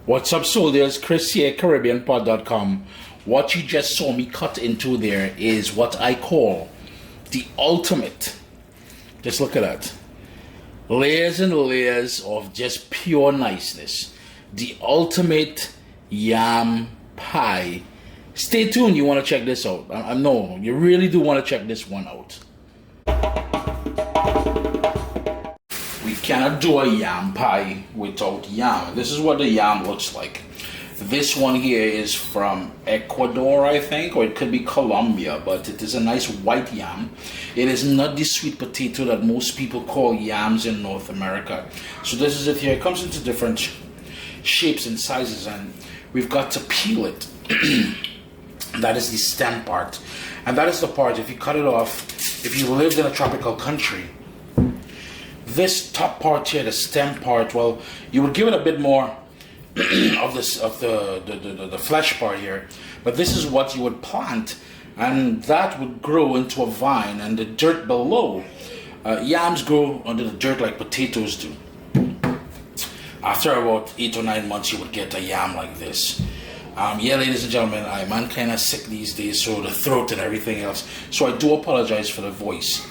What's up, soldiers? Chris here, CaribbeanPod.com. What you just saw me cut into there is what I call the ultimate. Just look at that. Layers and layers of just pure niceness. The ultimate yam pie. Stay tuned, you want to check this out. I know, you really do want to check this one out. We cannot do a yam pie without yam. This is what the yam looks like. This one here is from Ecuador, I think, or it could be Colombia, but it is a nice white yam. It is not the sweet potato that most people call yams in North America. So this is it here. It comes into different shapes and sizes, and we've got to peel it. That is the stem part. And that is the part, if you cut it off, if you lived in a tropical country, this top part here, the stem part, well, you would give it a bit more of this, of the flesh part here, but this is what you would plant, and that would grow into a vine, and the dirt below, yams grow under the dirt like potatoes do. After about 8 or 9 months, you would get a yam like this. Yeah, ladies and gentlemen, I'm kind of sick these days, so the throat and everything else, so I do apologize for the voice.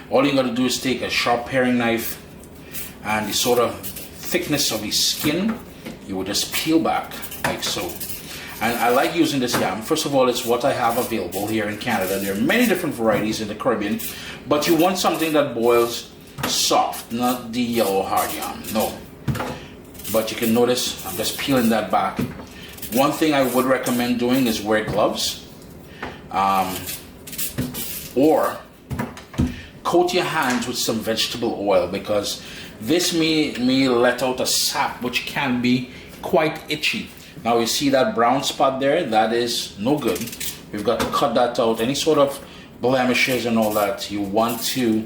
All you got to do is take a sharp paring knife and the sort of thickness of the skin, you would just peel back like so. And I like using this yam. First of all, it's what I have available here in Canada. There are many different varieties in the Caribbean, but you want something that boils soft, not the yellow hard yam, no. But you can notice I'm just peeling that back. One thing I would recommend doing is wear gloves, or coat your hands with some vegetable oil, because this may let out a sap which can be quite itchy. Now you see that brown spot there? That is no good. We've got to cut that out. Any sort of blemishes and all that, you want to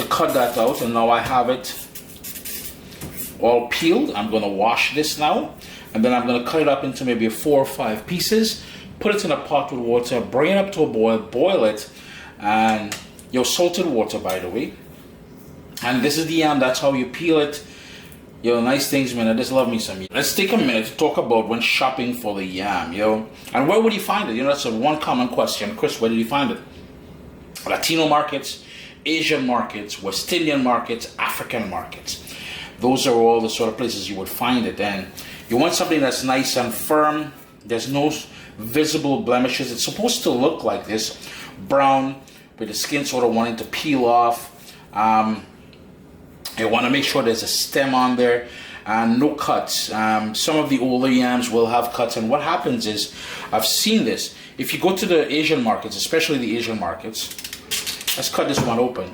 cut that out. And now I have it all peeled. I'm going to wash this now, and then I'm going to cut it up into maybe 4 or 5 pieces, put it in a pot with water, bring it up to a boil it, and your salted water, by the way. And this is the yam. That's how you peel it. Yo, nice things, man. I just love me some yam. Let's take a minute to talk about when shopping for the yam, yo. And where would you find it? You know, that's one common question. Chris, where did you find it? Latino markets, Asian markets, West Indian markets, African markets. Those are all the sort of places you would find it. And you want something that's nice and firm. There's no visible blemishes. It's supposed to look like this, brown, with the skin sort of wanting to peel off. You want to make sure there's a stem on there and no cuts. Some of the older yams will have cuts, and what happens is, I've seen this, if you go to the Asian markets, especially the Asian markets, let's cut this one open,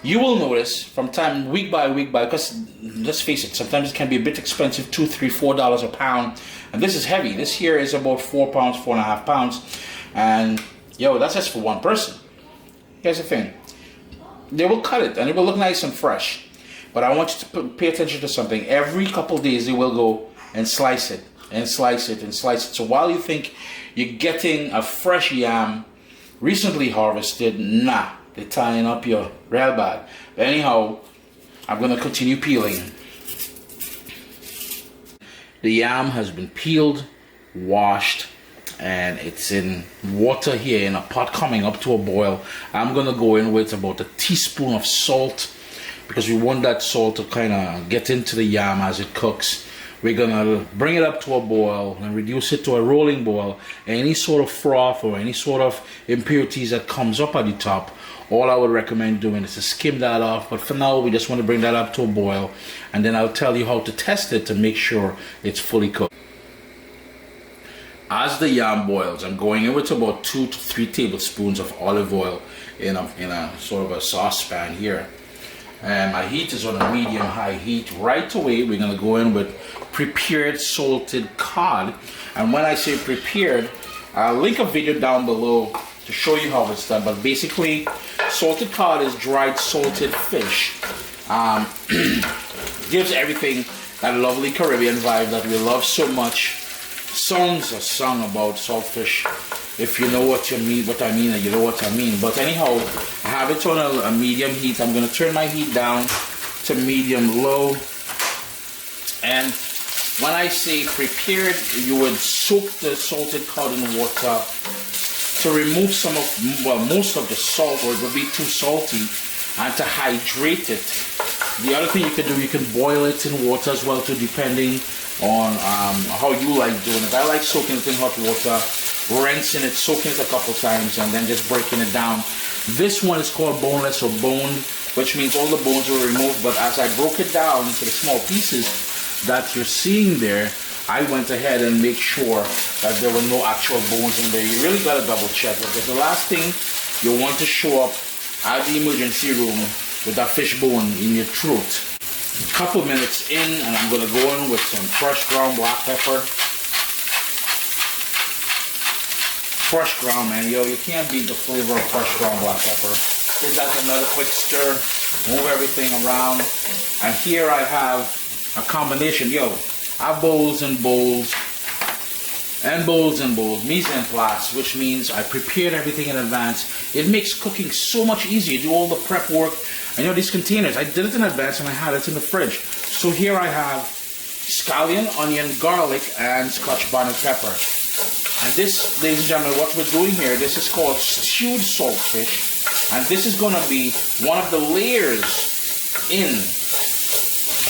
you will notice from time, week by week, because let's face it, sometimes it can be a bit expensive, $2, $3, $4 a pound, and this is heavy. This here is about 4 pounds, 4.5 pounds, and yo, that's just for one person. Here's the thing, they will cut it and it will look nice and fresh, but I want you to pay attention to something. Every couple days they will go and slice it and slice it and slice it. So while you think you're getting a fresh yam recently harvested, nah, they're tying up your real bad. But anyhow, I'm going to continue peeling. The yam has been peeled, washed, and it's in water here in a pot coming up to a boil. I'm gonna go in with about a teaspoon of salt, because we want that salt to kind of get into the yam as it cooks. We're gonna bring it up to a boil and reduce it to a rolling boil. Any sort of froth or any sort of impurities that comes up at the top, all I would recommend doing is to skim that off. But for now, we just want to bring that up to a boil, and then I'll tell you how to test it to make sure it's fully cooked. As the yam boils, I'm going in with about 2 to 3 tablespoons of olive oil in a sort of a saucepan here. And my heat is on a medium-high heat. Right away, we're going to go in with prepared salted cod. And when I say prepared, I'll link a video down below to show you how it's done. But basically, salted cod is dried salted fish. Gives everything that lovely Caribbean vibe that we love so much. Songs are sung about saltfish. If you know what I mean, and you know what I mean. But anyhow, I have it on a medium heat. I'm going to turn my heat down to medium low, and when I say prepared, you would soak the salted cod in water to remove some of, well, most of the salt, or it would be too salty, and to hydrate it. The other thing you can do, you can boil it in water as well too, depending on how you like doing it. I like soaking it in hot water, rinsing it, soaking it a couple times, and then just breaking it down. This one is called boneless or boned, which means all the bones were removed, but as I broke it down into the small pieces that you're seeing there, I went ahead and make sure that there were no actual bones in there. You really gotta double check, because the last thing you want to show up at the emergency room with that fish bone in your throat. A couple minutes in, and I'm gonna go in with some fresh ground black pepper. Fresh ground, man, yo, you can't beat the flavor of fresh ground black pepper. Give that another quick stir, move everything around, and here I have a combination, yo. I have bowls and bowls, and bowls and bowls, mise en place, which means I prepared everything in advance. It makes cooking so much easier. You do all the prep work. I know these containers, I did it in advance and I had it in the fridge. So here I have scallion, onion, garlic, and Scotch bonnet pepper. And this, ladies and gentlemen, what we're doing here, this is called stewed saltfish. And this is going to be one of the layers in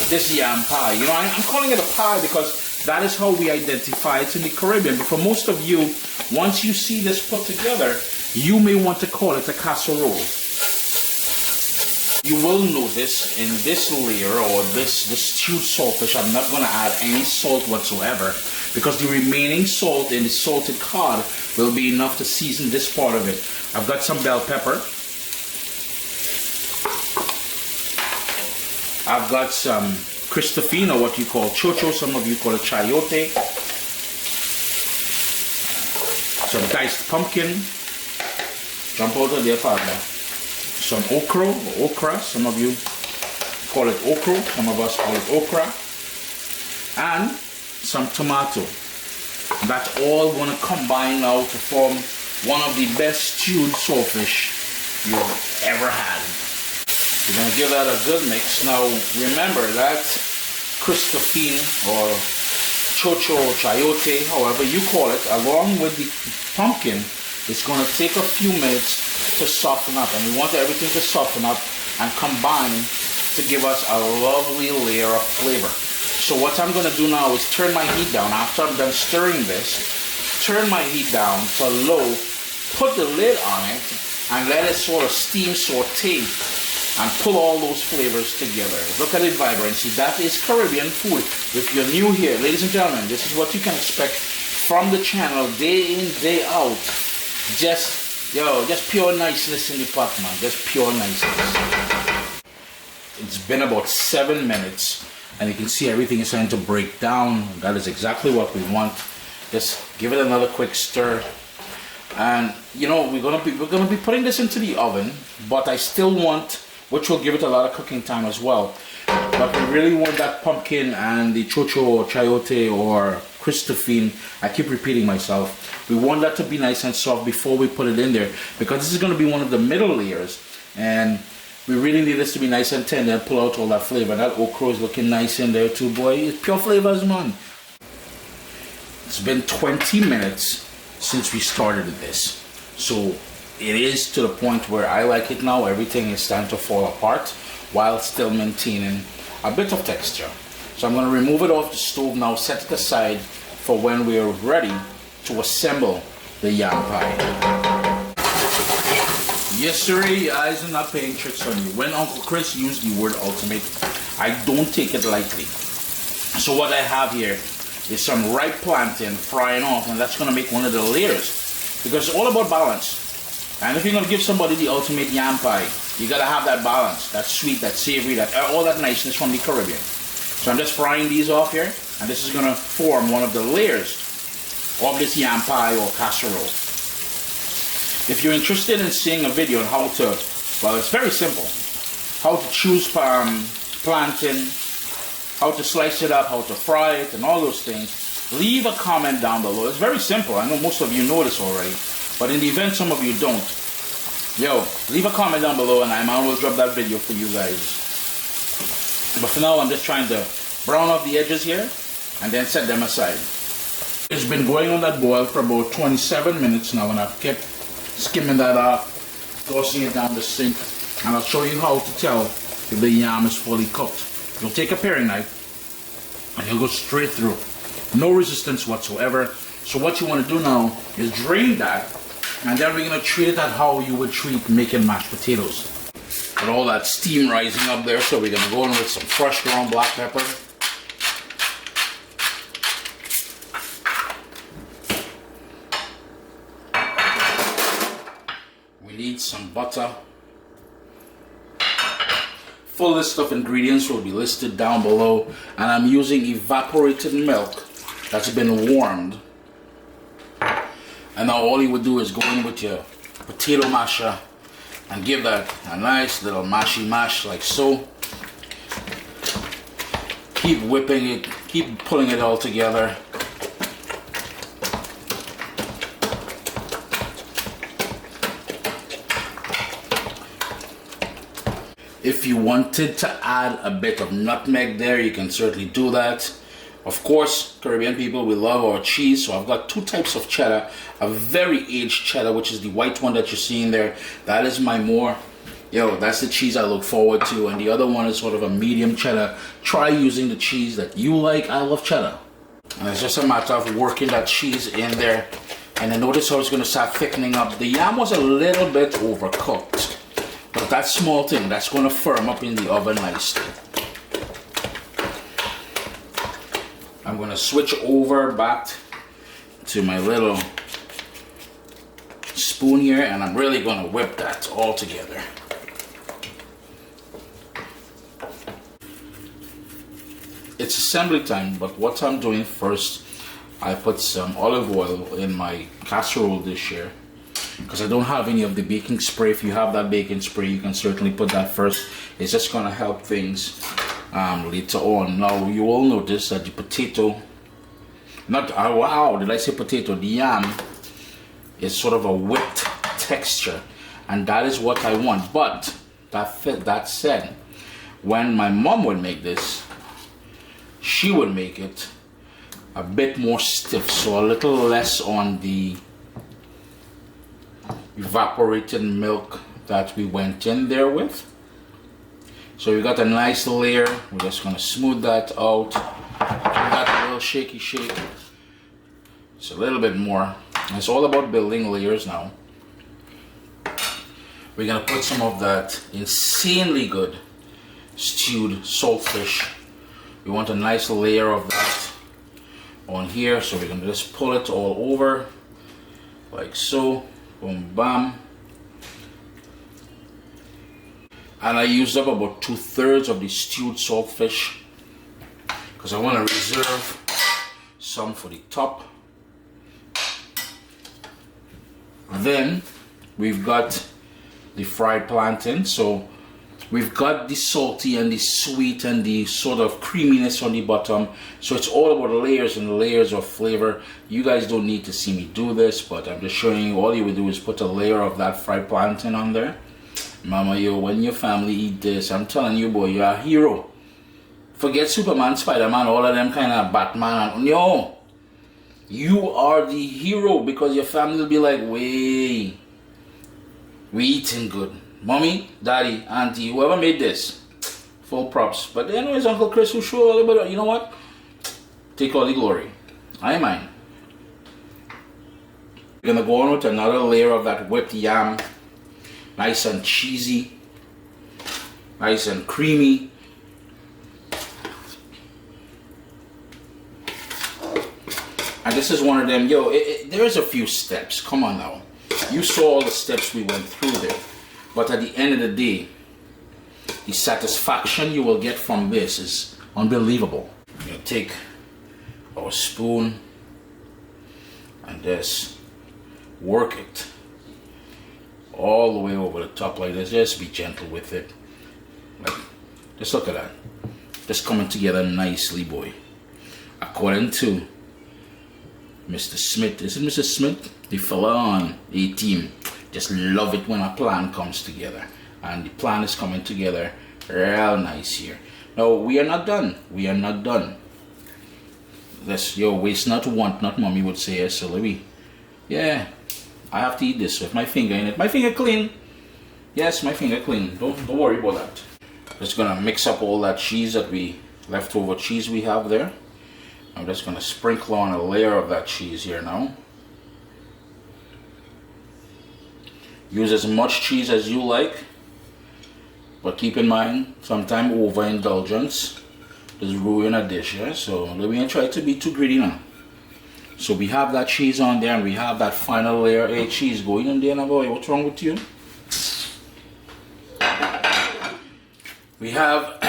this yam pie. You know, I'm calling it a pie because that is how we identify it in the Caribbean. But for most of you, once you see this put together, you may want to call it a casserole. You will notice in this layer, or this stewed saltfish, I'm not going to add any salt whatsoever, because the remaining salt in the salted cod will be enough to season this part of it. I've got some bell pepper. I've got some Christophine, or what you call chocho, some of you call it chayote. Some diced pumpkin. Jump out of there, partner. Some okra, some of you call it okra, some of us call it okra. And some tomato. That's all going to combine now to form one of the best stewed saltfish you've ever had. You're going to give that a good mix. Now remember that Christophine or chocho or chayote, however you call it, along with the pumpkin, it's going to take a few minutes to soften up, and we want everything to soften up and combine to give us a lovely layer of flavor. So what I'm going to do now is turn my heat down. After I'm done stirring this, turn my heat down to low, put the lid on it, and let it sort of steam saute and pull all those flavors together. Look at the vibrancy. That is Caribbean food. If you're new here, ladies and gentlemen, this is what you can expect from the channel day in, day out. Just pure niceness in the pot, man. Just pure niceness. It's been about 7 minutes, and you can see everything is starting to break down. That is exactly what we want. Just give it another quick stir. And you know, we're gonna be putting this into the oven, but I still want, which will give it a lot of cooking time as well. But we really want that pumpkin and the chocho or chayote or Christophine, I keep repeating myself, we want that to be nice and soft before we put it in there, because this is going to be one of the middle layers, and we really need this to be nice and tender and pull out all that flavor. That okra is looking nice in there too, boy. It's pure flavors, man. It's been 20 minutes since we started this, so it is to the point where I like it now. Everything is starting to fall apart while still maintaining a bit of texture. So I'm going to remove it off the stove now, set it aside for when we are ready to assemble the yam pie. Yes, sir, your eyes are not playing tricks on you. When Uncle Chris used the word ultimate, I don't take it lightly. So what I have here is some ripe plantain frying off, and that's going to make one of the layers, because it's all about balance. And if you're going to give somebody the ultimate yam pie, you got to have that balance, that sweet, that savory, that all that niceness from the Caribbean. So I'm just frying these off here, and this is going to form one of the layers of this yam pie or casserole. If you're interested in seeing a video on how to, well, it's very simple, how to choose plantain, how to slice it up, how to fry it, and all those things, leave a comment down below. It's very simple. I know most of you know this already, but in the event some of you don't, leave a comment down below and I will drop that video for you guys. But for now, I'm just trying to brown up the edges here, and then set them aside. It's been going on that boil for about 27 minutes now, and I've kept skimming that off, tossing it down the sink, and I'll show you how to tell if the yam is fully cooked. You'll take a paring knife and you'll go straight through. No resistance whatsoever. So what you want to do now is drain that, and then we're going to treat it at how you would treat making mashed potatoes. With all that steam rising up there, so we're going to go in with some fresh ground black pepper. We need some butter. Full list of ingredients will be listed down below, and I'm using evaporated milk that's been warmed. And now all you would do is go in with your potato masher and give that a nice little mashy mash like so. Keep whipping it, keep pulling it all together. If you wanted to add a bit of nutmeg there, you can certainly do that. Of course, Caribbean people, we love our cheese, so I've got two types of cheddar. A very aged cheddar, which is the white one that you're seeing there. That is my that's the cheese I look forward to. And the other one is sort of a medium cheddar. Try using the cheese that you like. I love cheddar. And it's just a matter of working that cheese in there. And then notice how it's going to start thickening up. The yam was a little bit overcooked, but that small thing, that's going to firm up in the oven nicely. I'm going to switch over back to my little spoon here, and I'm really going to whip that all together. It's assembly time, but what I'm doing first, I put some olive oil in my casserole dish here, because I don't have any of the baking spray. If you have that baking spray, you can certainly put that first. It's just going to help things later on. Now you will notice that the potato, did I say potato? The yam is sort of a whipped texture, and that is what I want. But that said, when my mom would make this, she would make it a bit more stiff, so a little less on the evaporated milk that we went in there with. So we got a nice layer. We're just going to smooth that out. Give that a little shaky shake. It's a little bit more. It's all about building layers now. We're going to put some of that insanely good stewed saltfish. We want a nice layer of that on here. So we're going to just pull it all over like so. Boom, bam. And I used up about 2/3 of the stewed saltfish because I want to reserve some for the top. Then we've got the fried plantain. So we've got the salty and the sweet and the sort of creaminess on the bottom. So it's all about layers and layers of flavor. You guys don't need to see me do this, but I'm just showing you. All you would do is put a layer of that fried plantain on there. Mama, when your family eat this, I'm telling you, boy, you're a hero. Forget Superman, Spider-Man, all of them kind of Batman. No, you are the hero, because your family will be like, we eating good. Mommy, daddy, auntie, whoever made this, full props. But then it's Uncle Chris who showed a little bit of, you know what? Take all the glory. I ain't mine. We're gonna go on with another layer of that whipped yam. Nice and cheesy, nice and creamy. And this is one of them, there's a few steps, come on now. You saw all the steps we went through there. But at the end of the day, the satisfaction you will get from this is unbelievable. You take our spoon and just work it all the way over the top like this. Just be gentle with it. Like, just look at that. Just coming together nicely, boy. According to Mr. Smith, is it Mr. Smith? The fella on A Team. Just love it when a plan comes together. And the plan is coming together real nice here. Now, we are not done. We are not done. This, yo, waste not, want not, mommy would say. So let me, yeah, I have to eat this with my finger in it. My finger clean. Yes, my finger clean. Don't worry about that. Just gonna mix up all that cheese that leftover cheese we have there. I'm just gonna sprinkle on a layer of that cheese here now. Use as much cheese as you like, but keep in mind, sometimes overindulgence does ruin a dish, yeah? So let me try to be too greedy now. So we have that cheese on there, and we have that final layer of cheese going in there now, boy. What's wrong with you? We have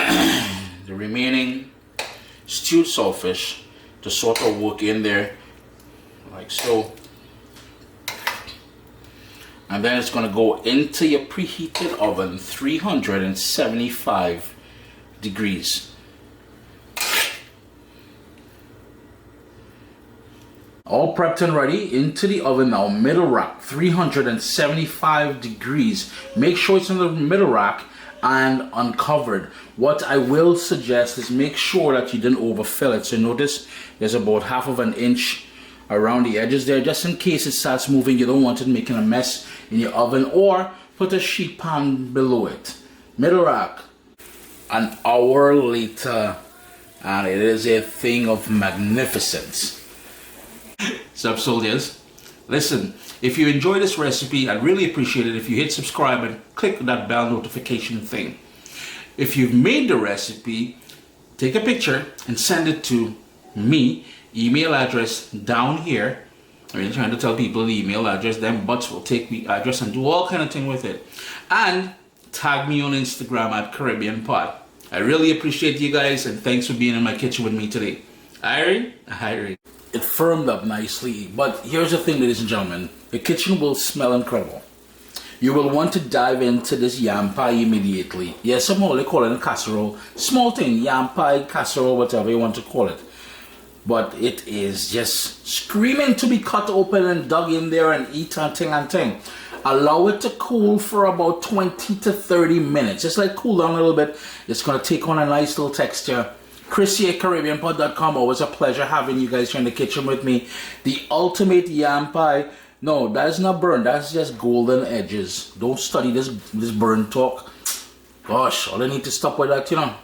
the remaining stewed saltfish to sort of work in there, like so. And then it's going to go into your preheated oven, 375 degrees. All prepped and ready, into the oven now, middle rack, 375 degrees. Make sure it's in the middle rack and uncovered. What I will suggest is make sure that you didn't overfill it. So notice there's about half of an inch around the edges there, just in case it starts moving. You don't want it making a mess in your oven, or put a sheet pan below it. Middle rack. An hour later, and it is a thing of magnificence. Sup, soldiers? Listen, if you enjoy this recipe, I'd really appreciate it if you hit subscribe and click that bell notification thing. If you've made the recipe, take a picture and send it to me. Email address down here. I'm trying to tell people the email address, them butts will take the address and do all kind of thing with it. And tag me on Instagram at Caribbean Pot. I really appreciate you guys, and thanks for being in my kitchen with me today. Irie. It firmed up nicely, but here's the thing, ladies and gentlemen. The kitchen will smell incredible. You will want to dive into this yam pie immediately. Yes, somehow they call it a casserole. Small thing, yam pie, casserole, whatever you want to call it. But it is just screaming to be cut open and dug in there and eat and ting. Allow it to cool for about 20 to 30 minutes. Just like cool down a little bit. It's going to take on a nice little texture. Chrissy at CaribbeanPot.com. Always a pleasure having you guys here in the kitchen with me. The ultimate yam pie. No, that is not burnt. That's just golden edges. Don't study this burnt talk. Gosh, all I need to stop with that, you know.